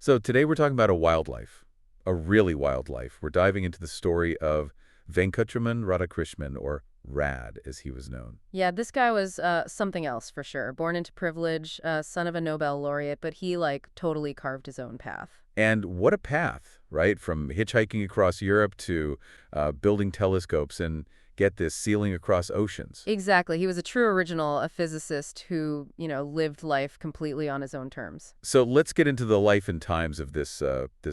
So today we're talking about a wildlife, a really wild life. We're diving into the story of Venkatraman Radhakrishnan, or Rad, as he was known. Yeah, this guy was something else for sure. Born into privilege, son of a Nobel laureate, but he totally carved his own path. And what a path, right? From hitchhiking across Europe to building telescopes and, get this, sailing across oceans. Exactly. He was a true original, a physicist who, lived life completely on his own terms. So let's get into the life and times of this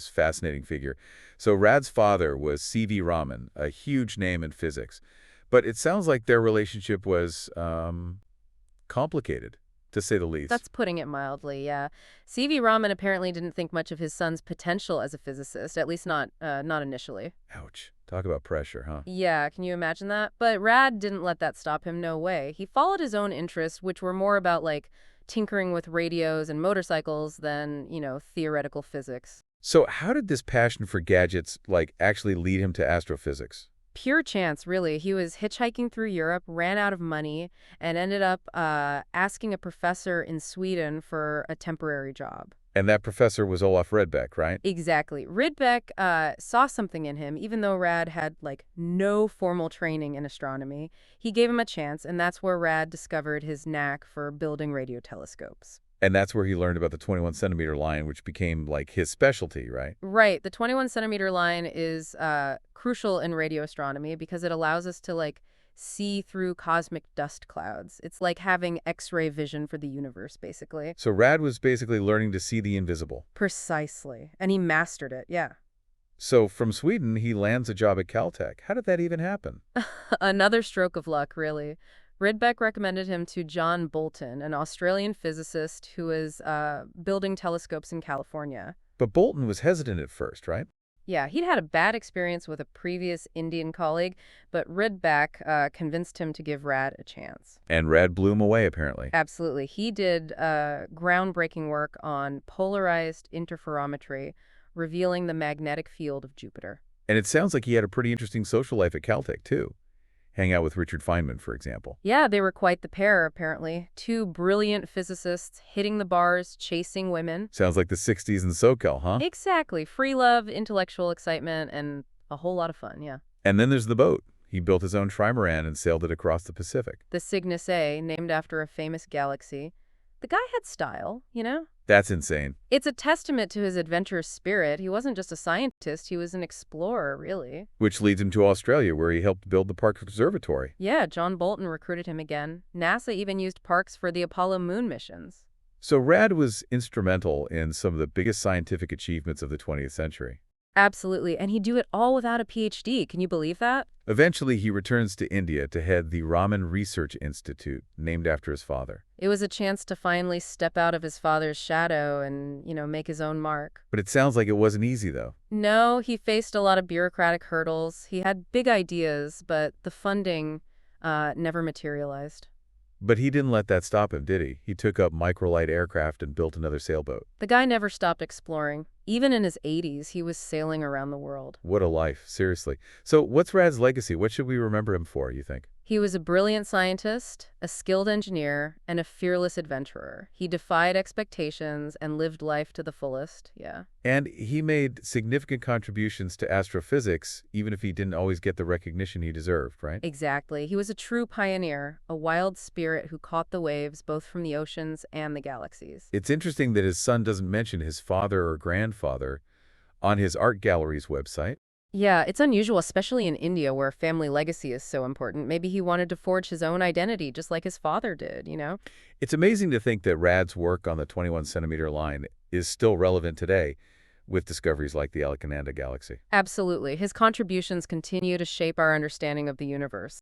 fascinating figure. So Rad's father was CV Raman, a huge name in physics. But it sounds like their relationship was complicated, to say the least. That's putting it mildly, yeah. CV Raman apparently didn't think much of his son's potential as a physicist, at least not initially. Ouch. Talk about pressure, huh? Yeah, can you imagine that? But Rad didn't let that stop him, no way. He followed his own interests, which were more about tinkering with radios and motorcycles than, theoretical physics. So how did this passion for gadgets, actually lead him to astrophysics? Pure chance, really. He was hitchhiking through Europe, ran out of money, and ended up asking a professor in Sweden for a temporary job. And that professor was Olaf Redbeck, right? Exactly. Rydbeck saw something in him, even though Rad had, no formal training in astronomy. He gave him a chance, and that's where Rad discovered his knack for building radio telescopes. And that's where he learned about the 21-centimeter line, which became, his specialty, right? Right. The 21-centimeter line is crucial in radio astronomy because it allows us to, see through cosmic dust clouds. It's like having X-ray vision for the universe, basically. So Rad was basically learning to see the invisible. Precisely. And he mastered it, yeah. So from Sweden, he lands a job at Caltech. How did that even happen? Another stroke of luck, really. Rydbeck recommended him to John Bolton, an Australian physicist who was building telescopes in California. But Bolton was hesitant at first, right? Yeah, he'd had a bad experience with a previous Indian colleague, but Rydbeck convinced him to give Rad a chance. And Rad blew him away, apparently. Absolutely. He did groundbreaking work on polarized interferometry, revealing the magnetic field of Jupiter. And it sounds like he had a pretty interesting social life at Caltech, too. Hang out with Richard Feynman, for example. Yeah, they were quite the pair, apparently. Two brilliant physicists hitting the bars, chasing women. Sounds like the 60s in SoCal, huh? Exactly. Free love, intellectual excitement, and a whole lot of fun, yeah. And then there's the boat. He built his own trimaran and sailed it across the Pacific. The Cygnus A, named after a famous galaxy. The guy had style, That's insane. It's a testament to his adventurous spirit. He wasn't just a scientist, he was an explorer, really. Which leads him to Australia, where he helped build the Parkes Observatory. Yeah, John Bolton recruited him again. NASA even used Parkes for the Apollo moon missions. So Rad was instrumental in some of the biggest scientific achievements of the 20th century. Absolutely, and he'd do it all without a PhD. Can you believe that? Eventually, he returns to India to head the Raman Research Institute, named after his father. It was a chance to finally step out of his father's shadow and, make his own mark. But it sounds like it wasn't easy, though. No, he faced a lot of bureaucratic hurdles. He had big ideas, but the funding never materialized. But he didn't let that stop him, did he? He took up microlight aircraft and built another sailboat. The guy never stopped exploring. Even in his 80s, he was sailing around the world. What a life, seriously. So what's Rad's legacy? What should we remember him for, you think? He was a brilliant scientist, a skilled engineer, and a fearless adventurer. He defied expectations and lived life to the fullest, yeah. And he made significant contributions to astrophysics, even if he didn't always get the recognition he deserved, right? Exactly. He was a true pioneer, a wild spirit who caught the waves both from the oceans and the galaxies. It's interesting that his son doesn't mention his father or grandfather on his art gallery's website. Yeah, it's unusual, especially in India where family legacy is so important. Maybe he wanted to forge his own identity just like his father did. It's amazing to think that Rad's work on the 21-centimeter line is still relevant today with discoveries like the Alaknanda galaxy. Absolutely. His contributions continue to shape our understanding of the universe.